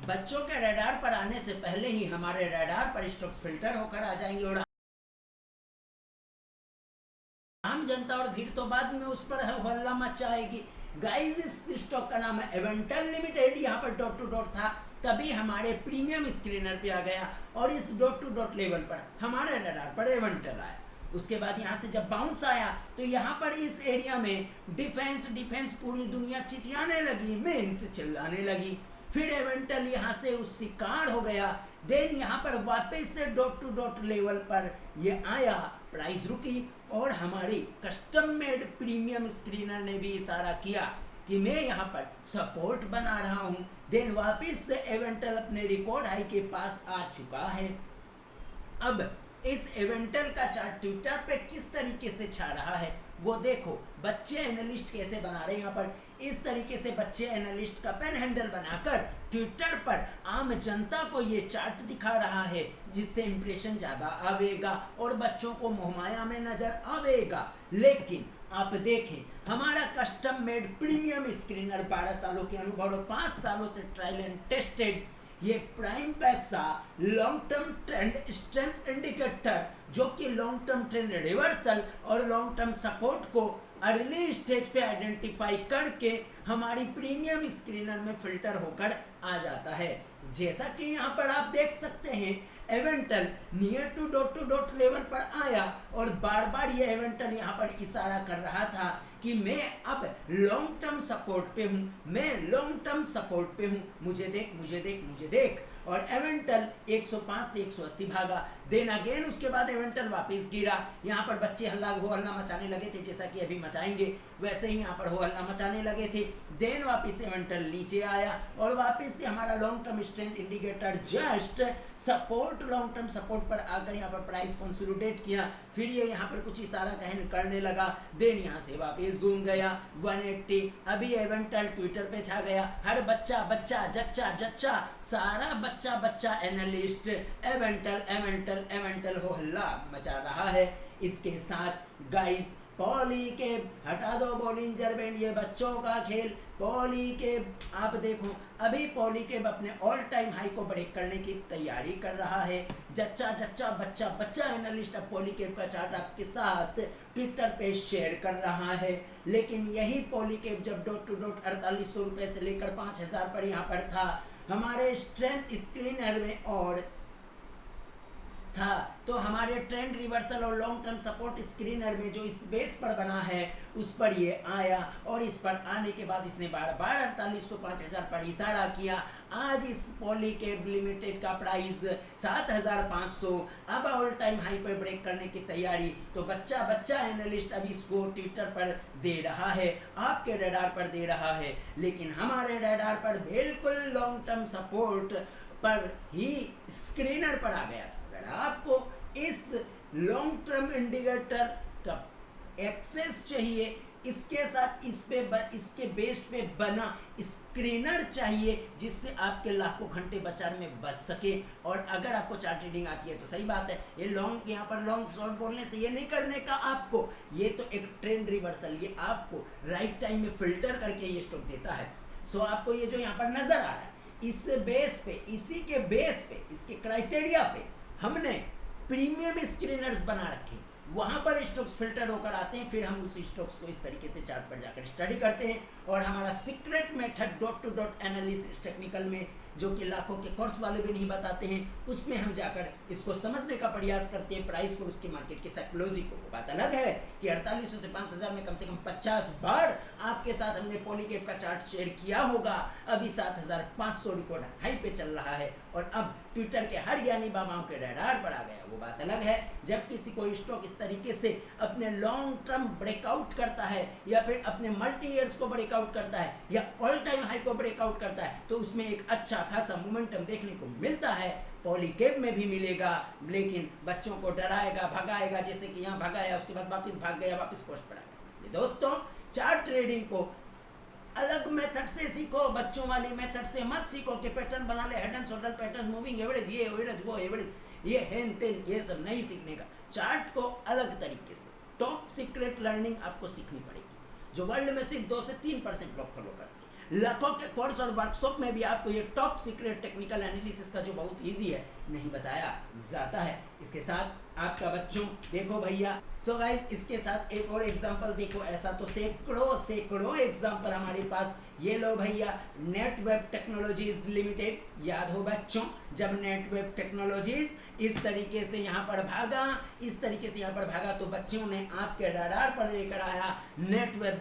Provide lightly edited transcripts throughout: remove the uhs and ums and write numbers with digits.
बच्चों के रडार पर आने से पहले ही हमारे रडार पर स्टॉक्स फिल्टर होकर आ जाएंगे और आम जनता और भीड़ तो बाद में उस पर हल्ला मचाएगी। गाइस, इस स्टॉक का नाम है एवेंटल लिमिटेड। यहाँ पर डॉट टू डॉट था, तभी हमारे प्रीमियम स्क्रीनर पे आ गया और इस डॉट टू डॉट लेवल पर हमारे रडार पर एवेंटल आया। उसके बाद यहाँ से जब बाउंस आया तो यहाँ पर इस एरिया में डिफेंस पूरी दुनिया चिचियाने लगी, मेंस चिल्लाने लगी। फिर एवेंटल यहाँ से उस शिकार हो गया। देन यहाँ पर वापस से डॉट टू डॉट लेवल पर ये आया, प्राइस रुकी और हमारी कस्टम मेड प्रीमियम स्क्रीनर ने भी इशारा किया कि मैं यहाँ पर सपोर्ट बना रहा हूँ। देन वापस से एवेंटल अपने रिकॉर्ड हाई के पास आ चुका है। अब इस एवेंटल का चार्ट ट्विटर पे किस तरीके से छा रहा है वो देखो। बच्चे एनालिस्ट कैसे बना रहे हैं, यहाँ पर इस तरीके से बच्चे एनालिस्ट का पेन हैंडल बनाकर ट्विटर पर आम जनता को ये चार्ट दिखा रहा है, जिससे इंप्रेशन ज्यादा आवेगा और बच्चों को मोहमाया में नजर आवेगा। लेकिन आप देखें, हमारा कस्टम मेड प्रीमियम स्क्रीनर 12 सालों के अनुभव और 5 सालों से ट्रायल एंड टेस्टेड ये प्राइम पैसा long term trend strength indicator, जो कि लॉन्ग टर्म ट्रेंड रिवर्सल और लॉन्ग टर्म सपोर्ट को अर्ली स्टेज पे आइडेंटिफाई करके हमारी प्रीमियम स्क्रीनर में फिल्टर होकर आ जाता है। जैसा कि यहाँ पर आप देख सकते हैं, Avantel near to dot level पर आया और बार बार ये एवेंटल यहाँ पर इशारा कर रहा था कि मैं अब लॉन्ग टर्म सपोर्ट पे हूँ, मैं लॉन्ग टर्म सपोर्ट पे हूँ, मुझे देख। और एवेंटल 105 से 180 भागा। देन अगेन उसके बाद एवेंटल वापस गिरा। यहाँ पर बच्चे हल्ला मचाने लगे थे, जैसा कि अभी मचाएंगे वैसे ही यहाँ पर हो हल्ला मचाने लगे थे। देन वापस एवेंटल नीचे आया और वापस से हमारा long term strength indicator just support long term support पर आकर यहाँ पर प्राइस कंसोलिडेट किया। फिर ये यहाँ पर कुछ इशारा करने लगा। देन यहाँ से वापस घूम गया 180। अभी एवेंटल ट्विटर पे छा गया। हर बच्चा सारा बच्चा एनालिस्ट एवेंटल हो हल्ला मचा रहा है। इसके साथ गाइस, पॉली के हटा दो बॉलिंजर बैंड, ये बच्चों का खेल। पॉली के आप देखो, अभी पॉली के अपने ऑल टाइम हाई को ब्रेक करने की तैयारी कर रहा है। बच्चा एनालिस्ट अब पॉली के का चार्ट आपके साथ ट्विटर पे शेयर कर रहा है। लेकिन यही पॉली के जब डॉट टू डॉट 4800 रुपए से लेकर 5000 पर यहाँ पर था, हमारे स्ट्रेंथ स्क्रीनर में और था, तो हमारे ट्रेंड रिवर्सल और लॉन्ग टर्म सपोर्ट स्क्रीनर में जो इस बेस पर बना है उस पर ये आया और इस पर आने के बाद इसने बार 4800 5000 पर इशारा किया। आज इस पॉली कैब लिमिटेड का प्राइस 7500, अब ऑल टाइम हाई पर ब्रेक करने की तैयारी। तो बच्चा एनालिस्ट अभी इसको ट्विटर पर दे रहा है, आपके रडार पर दे रहा है, लेकिन हमारे रडार पर बिल्कुल लॉन्ग टर्म सपोर्ट पर ही स्क्रीनर पर आ गया था। आपको इस लॉन्ग टर्म इंडिकेटर का एक्सेस चाहिए, इसके साथ इसके बेस पे बना स्क्रीनर चाहिए, जिससे आपके लाखों घंटे बाजार में बच सके। और अगर आपको चार्ट रीडिंग आती है तो सही बात है, ये लॉन्ग यहाँ पर लॉन्ग शॉर्ट बोलने से ये नहीं करने का आपको, ये तो एक ट्रेंड रिवर्सल, ये आपको राइट टाइम में फिल्टर करके ये स्टॉक देता है। सो आपको ये जो यहाँ पर नजर आ रहा है, इस बेस पे, इसी के बेस पे, इसके क्राइटेरिया पे हमने प्रीमियम स्क्रीनर्स बना रखे, वहां पर स्टॉक्स फिल्टर होकर आते हैं। फिर हम उस स्टॉक्स को इस तरीके से चार्ट पर जाकर स्टडी करते हैं और हमारा secret method dot to dot analysis technical में, जो कि लाखों के कोर्स वाले भी नहीं बताते हैं, उसमें हम जाकर इसको समझने का प्रयास करते हैं, प्राइस को, उसकी मार्केट की साइकोलॉजी को। बात अलग है कि 4800 से 5000 में कम से कम 50 बार आपके साथ हमने पॉलीकैप का चार्ट शेयर किया होगा। अभी 7500 रिकॉर्ड हाई पे चल रहा है और अब ट्विटर के हर ज्ञानी बाबाओं के रडार पर आ गया। वो बात अलग है जब किसी को स्टॉक इस तरीके से अपने लॉन्ग टर्म ब्रेकआउट करता है या फिर अपने मल्टी ईयर्स को ब्रेकआउट करता है या ऑल टाइम हाई को ब्रेकआउट करता है, तो उसमें एक अच्छा खासा मोमेंटम देखने को मिलता है। पॉलीकैप में भी मिलेगा, लेकिन बच्चों को डराएगा, भगाएगा, जैसे कि यहाँ भगाया, उसके बाद वापस भाग गया, वापस पोस्ट पर आ गया। इसलिए दोस्तों, चार्ट ट्रेडिंग को अलग मेथड से सीखो, बच्चों वाली मेथड से मत सीखो कि पैटर्न बना ले, head and shoulder pattern, moving average, ये एवरेज, वो एवरेज, ये हेन तेन, ये सब नहीं सीखने का। चार्ट को अलग तरीके से, टॉप सीक्रेट लर्निंग आपको सीखनी पड़ेगी, जो वर्ल्ड में सिर्फ 2 से 3% लोग फॉलो करते हैं। लाखों के कोर्स और वर्कशॉप में भी आपको ये टॉप सीक्रेट टेक्निकल एनालिसिस का जो बहुत ईजी है नहीं बताया जाता है। इसके साथ आपका बच्चों देखो भैया, सो गाइस इसके साथ एक और एग्जांपल देखो, ऐसा तो सैकड़ों एग्जांपल हमारे पास। ये लो भैया, नेटवेब टेक्नोलॉजीज लिमिटेड, याद हो बच्चों जब नेटवेब टेक्नोलॉजीज इस तरीके से यहाँ पर भागा तो बच्चों ने आपके रडार पर लेकर आया नेटवेब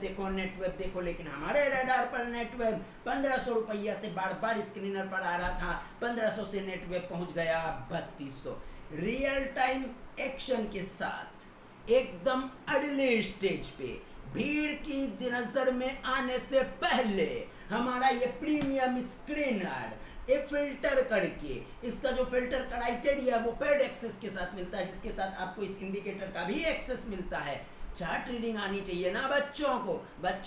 देखो, लेकिन हमारे रडार पर नेटवेब 1500 रुपया से बार स्क्रीनर पर आ रहा था, 1500 से नेटवेब पहुंच गया 3200। रियल टाइम एक्शन के साथ एकदम अगले स्टेज पे भीड़ की नजर में आने से पहले हमारा ये प्रीमियम स्क्रीनर एक फिल्टर करके, इसका जो फिल्टर क्राइटेरिया वो पेड एक्सेस के साथ मिलता है, जिसके साथ आपको इस इंडिकेटर का भी एक्सेस मिलता है। चार्ट रीडिंग आनी चाहिए ना बच्चों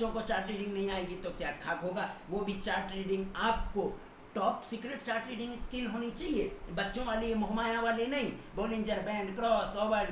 को चार्ट रीडिंग नहीं आएगी तो क्या खाक होगा। वो भी चार्ट रीडिंग आपको top secret chart reading skill होनी चाहिए, बच्चों वाली मोहमाया वाली नहीं। बोलिंजर बैंड, क्रॉस ओवर,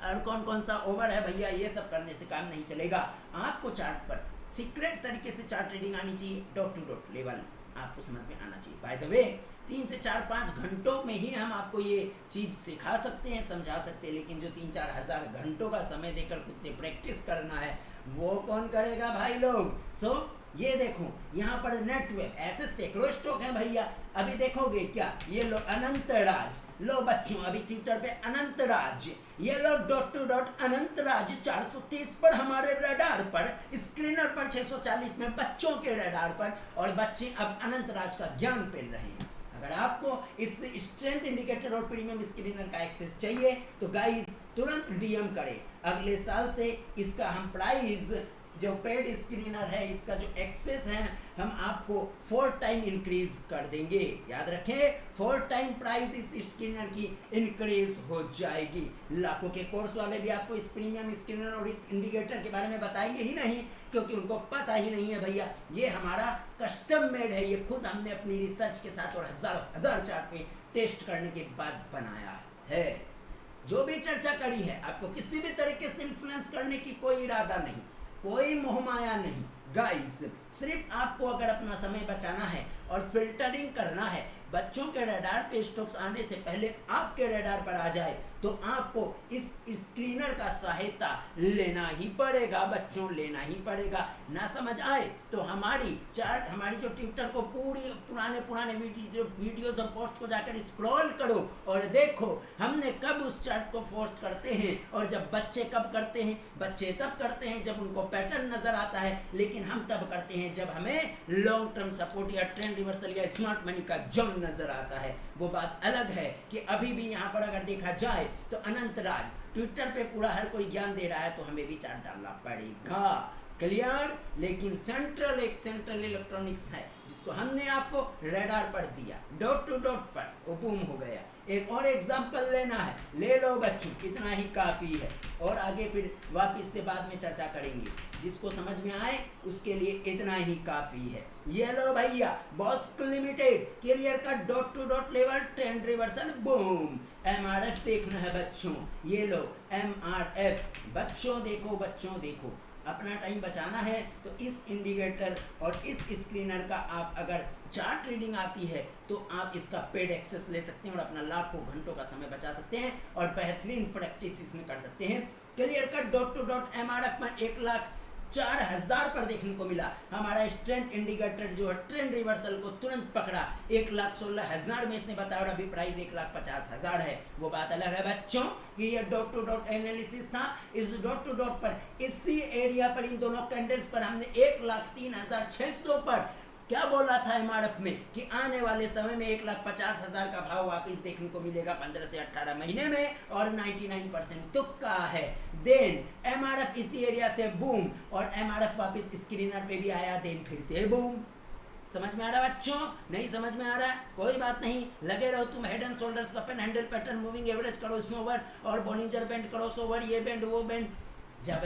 और कौन सा ओवर है भैया, ये सब करने से काम नहीं चलेगा। आपको चार्ट पर सीक्रेट तरीके से चार्ट रीडिंग आनी चाहिए, डॉट टू डॉट लेवल आपको समझ में आना चाहिए। बाय द वे 3 से 4-5 घंटों में ही हम आपको ये चीज़ सिखा सकते हैं, समझा सकते हैं, लेकिन जो 3-4 हज़ार घंटों का समय देकर खुद से प्रैक्टिस करना है वो कौन करेगा भाई लोग। सो ये देखो यहाँ पर नेटवेब ऐसे सैकड़ों स्टॉक हैं भैया। अभी देखोगे क्या, ये लो अनंतराज, लो बच्चों अभी ट्विटर पे अनंतराज, ये लो डॉट टू डॉट अनंतराज 430 पर हमारे रडार पर, स्क्रीनर पर 640 में बच्चों के रडार पर, और बच्चे अब अनंतराज का ज्ञान पेल रहे हैं। अगर आपको इस स्ट्रेंथ इंडिकेटर और प्रीमियम स्क्रीनर का एक्सेस चाहिए तो गाइस तुरंत डीएम करें। अगले साल से इसका हम प्राइस जो पेड स्क्रीनर है इसका जो एक्सेस है हम आपको 4 टाइम इंक्रीज कर देंगे। याद रखें 4 टाइम प्राइस इस स्क्रीनर की इंक्रीज हो जाएगी। लाखों के कोर्स वाले भी आपको इस प्रीमियम स्क्रीनर और इस इंडिकेटर के बारे में बताएंगे ही नहीं, क्योंकि उनको पता ही नहीं है भैया ये हमारा कस्टम मेड है, ये खुद हमने अपनी रिसर्च के साथ और हजार चार्ट पे टेस्ट करने के बाद बनाया है। जो भी चर्चा करी है आपको किसी भी तरीके से इन्फ्लुएंस करने की कोई इरादा नहीं, कोई मोहमाया नहीं गाइस। सिर्फ आपको अगर अपना समय बचाना है और फिल्टरिंग करना है, बच्चों के रडार पे स्टॉक्स आने से पहले आपके रडार पर आ जाए तो आपको इस स्क्रीनर का सहायता लेना ही पड़ेगा बच्चों, लेना ही पड़ेगा। ना समझ आए तो हमारी जो ट्विटर को पुराने वीडियोस और पोस्ट को जाकर स्क्रॉल करो और देखो हमने कब उस चार्ट को पोस्ट करते हैं, और जब बच्चे कब करते हैं, बच्चे तब करते हैं जब उनको पैटर्न नजर आता है, लेकिन हम तब करते हैं जब हमें लॉन्ग टर्म सपोर्ट या ट्रेंड रिवर्सल या स्मार्ट मनी का जोन नजर आता है। वो बात अलग है कि अभी भी यहाँ पर अगर देखा जाए तो अनंतराज ट्विटर पे पूरा हर कोई ज्ञान दे रहा है तो हमें भी चार्ट डालना पड़ेगा, क्लियर। लेकिन सेंट्रल इलेक्ट्रॉनिक्स है जिसको हमने आपको रडार पर दिया, डॉट टू डॉट पर वो बूम हो गया। एक और एग्जांपल लेना है, ले लो बच्चों, इतना ही काफ़ी है, और आगे फिर वापस से बाद में चर्चा करेंगे। जिसको समझ में आए उसके लिए इतना ही काफ़ी है। ये लो भैया बॉस्क लिमिटेड क्लियर का dot to dot level trend reversal boom. MRF देखना है बच्चों, ये लो एमआरएफ, बच्चों देखो अपना टाइम बचाना है तो इस इंडिकेटर और इस स्क्रीनर का आप अगर चार्ट रीडिंग आती है तो आप इसका पेड एक्सेस ले सकते हैं और अपना लाखों घंटों का समय बचा सकते हैं और बेहतरीन प्रैक्टिस इसमें कर सकते हैं। Clear cut dot to dot MRF में 1,04,000 पर देखने को मिला। हमारा स्ट्रेंथ इंडिकेटर जो है ट्रेंड रिवर्सल को तुरंत पकड़ा, 1,16,000 में इसने बताया, और अभी प्राइस 1,50,000 है। वो बात अलग है बच्चों कि ये डॉट टू डॉट एनालिसिस था। इस डॉट टू डॉट पर इसी एरिया पर इन दोनों कैंडल्स पर हमने 1,03,600 पर क्या बोला था एमआरएफ में कि आने वाले समय में 1,50,000 का भाव वापस देखने को मिलेगा 15 से 18 महीने में, और 99% तुक्का है। देन एमआरएफ इसी एरिया से बूम, और एमआरएफ वापस स्क्रीनर पे भी आया, देन फिर से बूम। समझ में आ रहा बच्चों? नहीं समझ में आ रहा है कोई बात नहीं, लगे रहो तुम हेड एंड शोल्डर्स का pen handle pattern, moving average करो ओवर और बॉलिंजर बैंड क्रॉस ओवर, ये बैंड वो बैंड, जब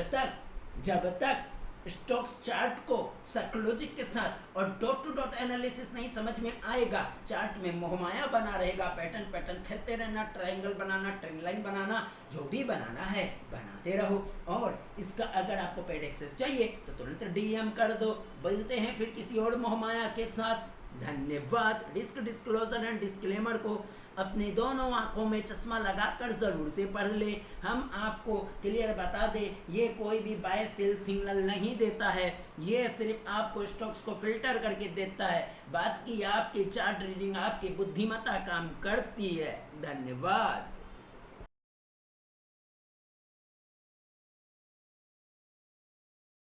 तक स्टॉक्स चार्ट को साइकोलॉजिक के साथ और डॉट टू डॉट एनालिसिस नहीं समझ में आएगा, चार्ट में मोहमाया बना रहेगा, पैटर्न पैटर्न खेलते रहना, ट्रायंगल बनाना, ट्रेंड लाइन बनाना, जो भी बनाना है बनाते रहो। और इसका अगर आपको पेड एक्सेस चाहिए तो तुरंत डीएम कर दो। मिलते हैं फिर किसी और मोहमाया के साथ। धन्यवाद। रिस्क डिस्क्लोजर एंड डिस्क्लेमर को अपने दोनों आंखों में चश्मा लगाकर जरूर से पढ़ ले। हम आपको क्लियर बता दें, ये कोई भी बाय सेल सिग्नल नहीं देता है, ये सिर्फ आपको स्टॉक्स को फिल्टर करके देता है। बात की आपकी चार्ट रीडिंग, आपकी बुद्धिमत्ता काम करती है। धन्यवाद।